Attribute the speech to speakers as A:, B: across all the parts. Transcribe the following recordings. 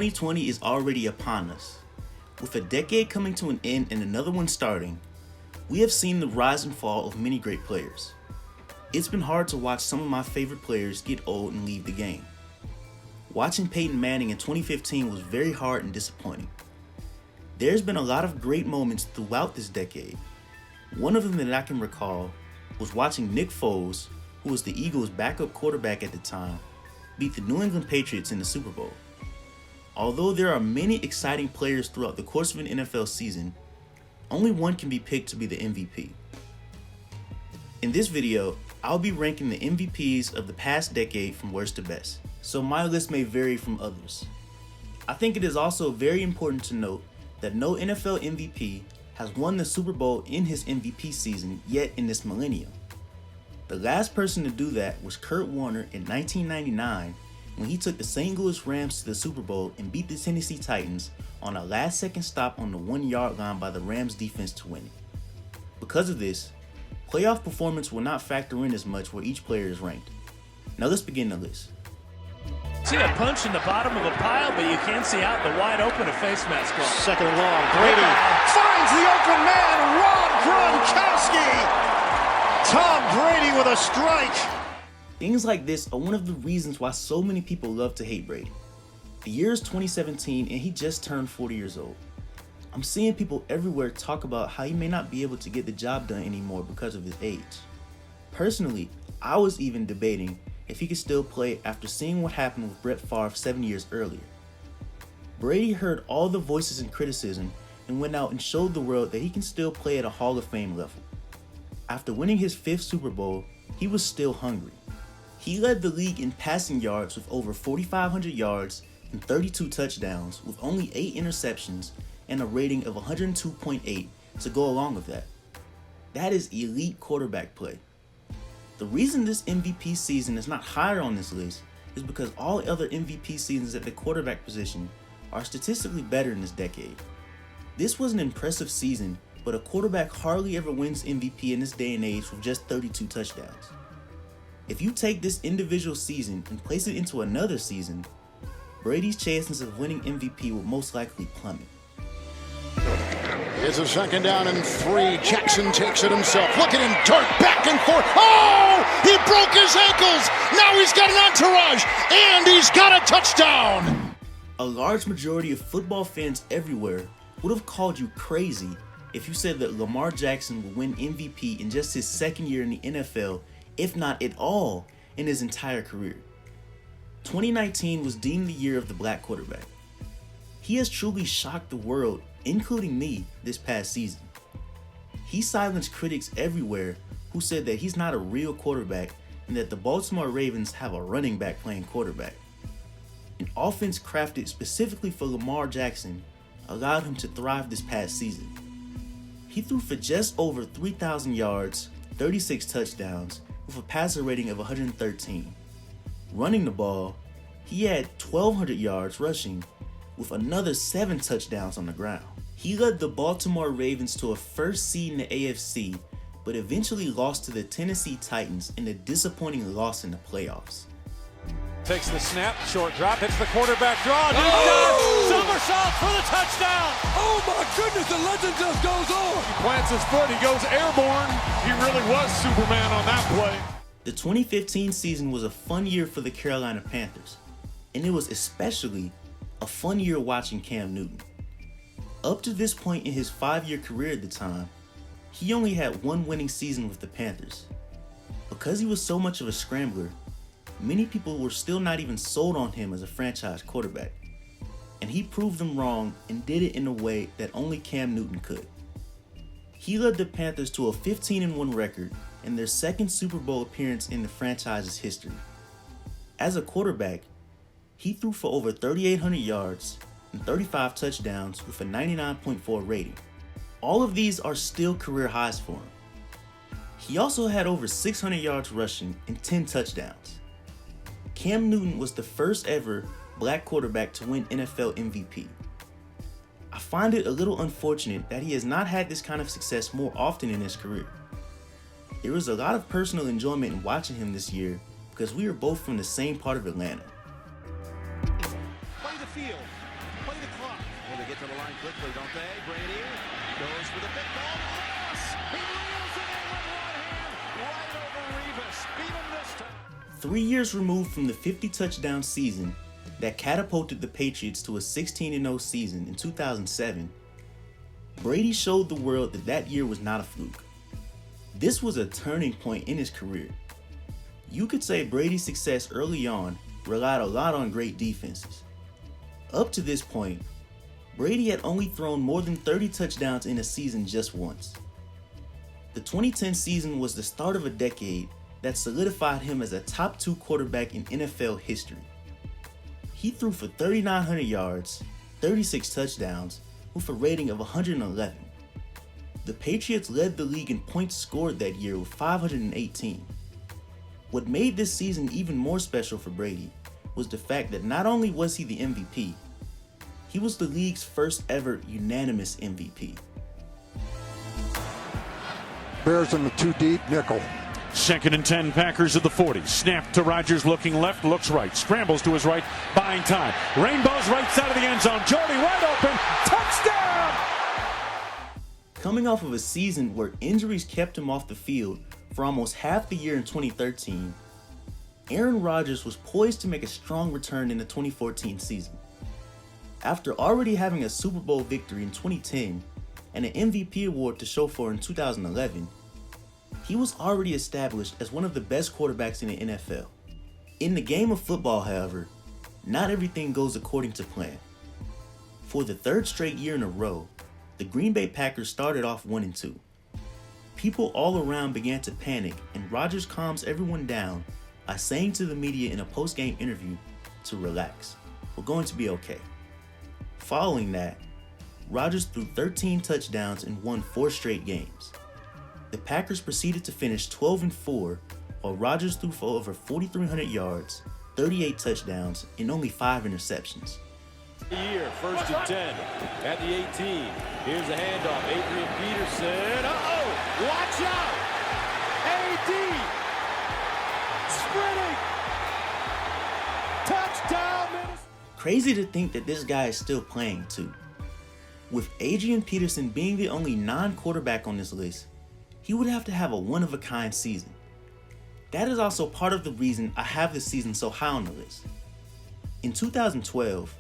A: 2020 is already upon us. With a decade coming to an end and another one starting, we have seen the rise and fall of many great players. It's been hard to watch some of my favorite players get old and leave the game. Watching Peyton Manning in 2015 was very hard and disappointing. There's been a lot of great moments throughout this decade. One of them that I can recall was watching Nick Foles, who was the Eagles' backup quarterback at the time, beat the New England Patriots in the Super Bowl. Although there are many exciting players throughout the course of an NFL season, only one can be picked to be the MVP. In this video, I'll be ranking the MVPs of the past decade from worst to best, so my list may vary from others. I think it is also very important to note that no NFL MVP has won the Super Bowl in his MVP season yet in this millennium. The last person to do that was Kurt Warner in 1999 when he took the St. Louis Rams to the Super Bowl and beat the Tennessee Titans on a last-second stop on the 1-yard line by the Rams defense to win it. Because of this, playoff performance will not factor in as much where each player is ranked. Now let's begin the list.
B: See a punch in the bottom of a pile, but you can't see out the wide open a face mask on.
C: Second and long, Brady finds the open man, Rob Gronkowski. Tom Brady with a strike.
A: Things like this are one of the reasons why so many people love to hate Brady. The year is 2017 and he just turned 40 years old. I'm seeing people everywhere talk about how he may not be able to get the job done anymore because of his age. Personally, I was even debating if he could still play after seeing what happened with Brett Favre 7 years earlier. Brady heard all the voices and criticism and went out and showed the world that he can still play at a Hall of Fame level. After winning his 5th Super Bowl, he was still hungry. He led the league in passing yards with over 4,500 yards and 32 touchdowns with only 8 interceptions and a rating of 102.8 to go along with that. That is elite quarterback play. The reason this MVP season is not higher on this list is because all other MVP seasons at the quarterback position are statistically better in this decade. This was an impressive season, but a quarterback hardly ever wins MVP in this day and age with just 32 touchdowns. If you take this individual season and place it into another season, Brady's chances of winning MVP will most likely plummet.
C: It's a second down and 3. Jackson takes it himself. Look at him dart back and forth. Oh! He broke his ankles. Now he's got an entourage and he's got a touchdown.
A: A large majority of football fans everywhere would have called you crazy if you said that Lamar Jackson would win MVP in just his second year in the NFL, if not at all, in his entire career. 2019 was deemed the year of the black quarterback. He has truly shocked the world, including me, this past season. He silenced critics everywhere who said that he's not a real quarterback and that the Baltimore Ravens have a running back playing quarterback. An offense crafted specifically for Lamar Jackson allowed him to thrive this past season. He threw for just over 3,000 yards, 36 touchdowns, with a passer rating of 113. Running the ball, he had 1,200 yards rushing, with another 7 touchdowns on the ground. He led the Baltimore Ravens to a first seed in the AFC, but eventually lost to the Tennessee Titans in a disappointing loss in the playoffs.
D: Takes the snap, short drop, hits the quarterback draw, somersault for the touchdown!
E: Oh my goodness, the legend just goes on!
D: He plants his foot, he goes airborne. He really was Superman on that play.
A: The 2015 season was a fun year for the Carolina Panthers, and it was especially a fun year watching Cam Newton. Up to this point in his 5-year career at the time, he only had 1 winning season with the Panthers. Because he was so much of a scrambler, many people were still not even sold on him as a franchise quarterback. And he proved them wrong and did it in a way that only Cam Newton could. He led the Panthers to a 15-1 record and their 2nd Super Bowl appearance in the franchise's history. As a quarterback, he threw for over 3,800 yards and 35 touchdowns with a 99.4 rating. All of these are still career highs for him. He also had over 600 yards rushing and 10 touchdowns. Cam Newton was the first ever black quarterback to win NFL MVP. I find it a little unfortunate that he has not had this kind of success more often in his career. There was a lot of personal enjoyment in watching him this year because we are both from the same part of Atlanta.
F: Play the field. get to the line quickly, don't they? Brady goes for the big ball. Yes! He reels it in with one hand right over Revis. Beat him this time.
A: 3 years removed from the 50-touchdown season that catapulted the Patriots to a 16-0 season in 2007, Brady showed the world that that year was not a fluke. This was a turning point in his career. You could say Brady's success early on relied a lot on great defenses. Up to this point, Brady had only thrown more than 30 touchdowns in a season just once. The 2010 season was the start of a decade that solidified him as a top 2 quarterback in NFL history. He threw for 3,900 yards, 36 touchdowns, with a rating of 111. The Patriots led the league in points scored that year with 518. What made this season even more special for Brady was the fact that not only was he the MVP, he was the league's first ever unanimous MVP.
C: Bears in the 2 deep nickel.
D: 2nd and 10, Packers at the 40. Snap to Rodgers, looking left, looks right. Scrambles to his right, buying time. Rainbows right side of the end zone. Jordy wide open. Touchdown!
A: Coming off of a season where injuries kept him off the field for almost half the year in 2013, Aaron Rodgers was poised to make a strong return in the 2014 season. After already having a Super Bowl victory in 2010 and an MVP award to show for in 2011, he was already established as one of the best quarterbacks in the NFL. In the game of football, however, not everything goes according to plan. For the 3rd straight year in a row, the Green Bay Packers started off 1-2. People all around began to panic, and Rodgers calms everyone down by saying to the media in a post-game interview to relax. We're going to be okay. Following that, Rodgers threw 13 touchdowns and won 4 straight games. The Packers proceeded to finish 12-4, while Rodgers threw for over 4,300 yards, 38 touchdowns, and only 5 interceptions.
F: Year, 1st and 10 at the 18. Here's the handoff. Adrian Peterson. Uh-oh! Watch out! AD! Sprinting! Touchdown, Minnesota!
A: Crazy to think that this guy is still playing too. With Adrian Peterson being the only non-quarterback on this list, he would have to have a one-of-a-kind season. That is also part of the reason I have this season so high on the list. In 2012,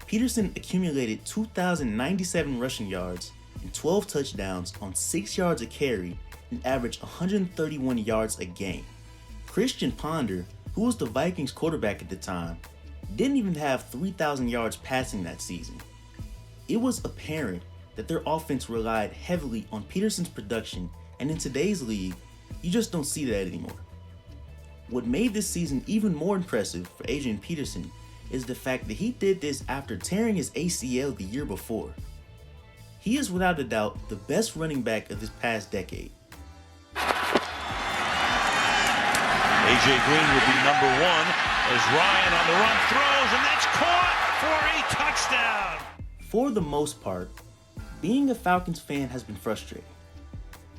A: Peterson accumulated 2,097 rushing yards and 12 touchdowns on 6 yards a carry and averaged 131 yards a game. Christian Ponder, who was the Vikings quarterback at the time, didn't even have 3,000 yards passing that season. It was apparent that their offense relied heavily on Peterson's production, and in today's league, you just don't see that anymore. What made this season even more impressive for Adrian Peterson is the fact that he did this after tearing his ACL the year before. He is without a doubt the best running back of this past decade.
G: AJ Green would be number 1 as Ryan on the run throws, and that's caught for a touchdown.
A: For the most part, being a Falcons fan has been frustrating.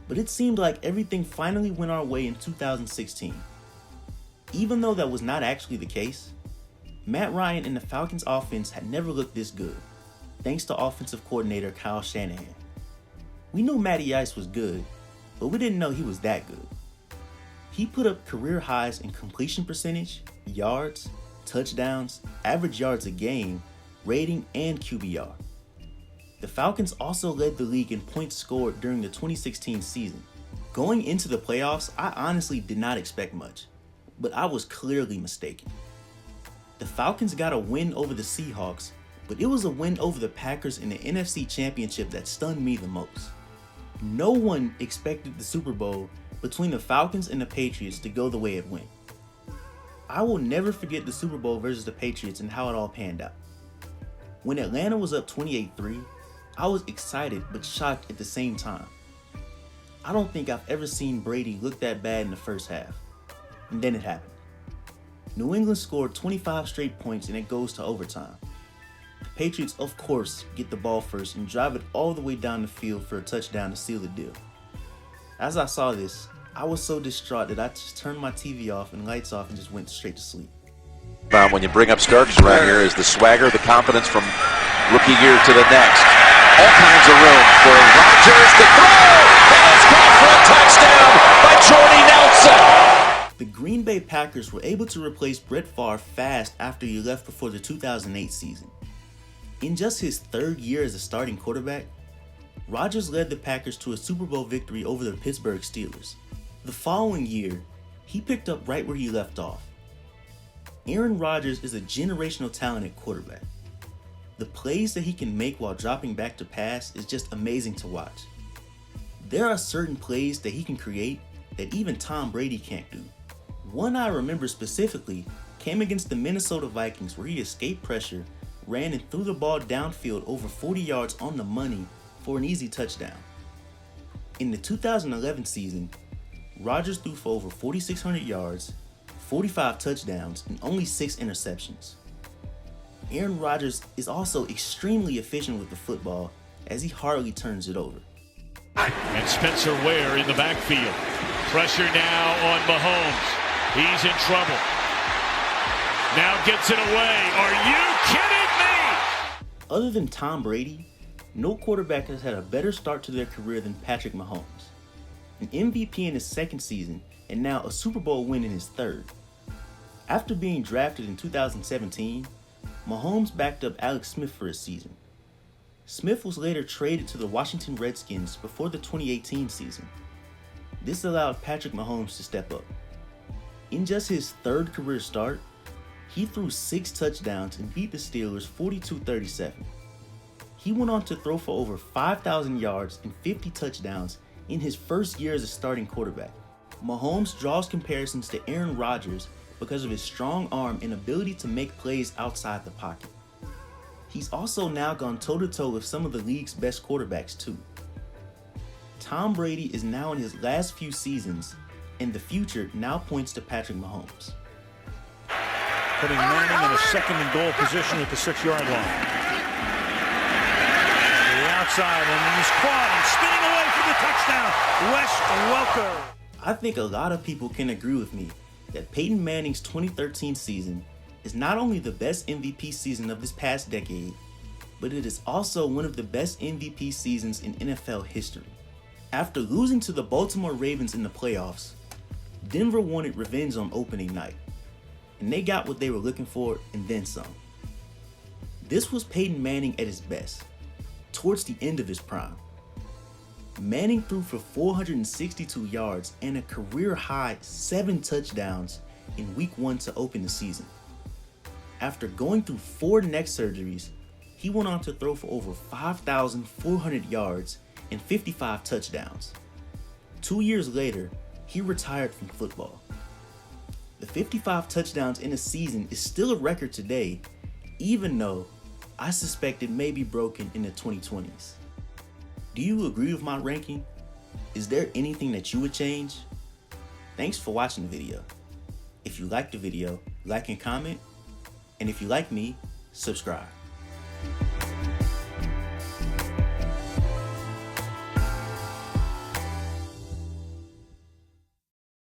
A: But it seemed like everything finally went our way in 2016. Even though that was not actually the case, Matt Ryan and the Falcons offense had never looked this good, thanks to offensive coordinator Kyle Shanahan. We knew Matty Ice was good, but we didn't know he was that good. He put up career highs in completion percentage, yards, touchdowns, average yards a game, rating, and QBR. The Falcons also led the league in points scored during the 2016 season. Going into the playoffs, I honestly did not expect much, but I was clearly mistaken. The Falcons got a win over the Seahawks, but it was a win over the Packers in the NFC Championship that stunned me the most. No one expected the Super Bowl between the Falcons and the Patriots to go the way it went. I will never forget the Super Bowl versus the Patriots and how it all panned out. When Atlanta was up 28-3, I was excited but shocked at the same time. I don't think I've ever seen Brady look that bad in the first half. And then it happened. New England scored 25 straight points and it goes to overtime. The Patriots, of course, get the ball first and drive it all the way down the field for a touchdown to seal the deal. As I saw this, I was so distraught that I just turned my TV off and lights off and just went straight to sleep.
H: When you bring up Starks around here, is the swagger, the confidence from rookie year to the next. All kinds of room for Rodgers to throw, and it's caught for a touchdown by Jordy Nelson.
A: The Green Bay Packers were able to replace Brett Favre fast after he left before the 2008 season. In just his third year as a starting quarterback, Rodgers led the Packers to a Super Bowl victory over the Pittsburgh Steelers. The following year, he picked up right where he left off. Aaron Rodgers is a generational talent at quarterback. The plays that he can make while dropping back to pass is just amazing to watch. There are certain plays that he can create that even Tom Brady can't do. One I remember specifically came against the Minnesota Vikings, where he escaped pressure, ran and threw the ball downfield over 40 yards on the money for an easy touchdown. In the 2011 season, Rodgers threw for over 4,600 yards, 45 touchdowns, and only 6 interceptions. Aaron Rodgers is also extremely efficient with the football, as he hardly turns it over.
D: And Spencer Ware in the backfield. Pressure now on Mahomes. He's in trouble. Now gets it away. Are you kidding me?
A: Other than Tom Brady, no quarterback has had a better start to their career than Patrick Mahomes. An MVP in his second season, and now a Super Bowl win in his third. After being drafted in 2017, Mahomes backed up Alex Smith for a season. Smith was later traded to the Washington Redskins before the 2018 season. This allowed Patrick Mahomes to step up. In just his third career start, he threw 6 touchdowns and beat the Steelers 42-37. He went on to throw for over 5,000 yards and 50 touchdowns in his first year as a starting quarterback. Mahomes draws comparisons to Aaron Rodgers because of his strong arm and ability to make plays outside the pocket. He's also now gone toe-to-toe with some of the league's best quarterbacks too. Tom Brady is now in his last few seasons, and the future now points to Patrick Mahomes.
D: Putting Manning in a second and goal position at the 6-yard line. The outside, and he's caught and spinning away for the touchdown. Wes Welker.
A: I think a lot of people can agree with me that Peyton Manning's 2013 season is not only the best MVP season of this past decade, but it is also one of the best MVP seasons in NFL history. After losing to the Baltimore Ravens in the playoffs, Denver wanted revenge on opening night, and they got what they were looking for and then some. This was Peyton Manning at his best, towards the end of his prime. Manning threw for 462 yards and a career-high 7 touchdowns in Week 1 to open the season. After going through 4 neck surgeries, he went on to throw for over 5,400 yards and 55 touchdowns. 2 years later, he retired from football. The 55 touchdowns in a season is still a record today, even though I suspect it may be broken in the 2020s. Do you agree with my ranking? Is there anything that you would change? Thanks for watching the video. If you liked the video, like and comment. And if you like me, subscribe.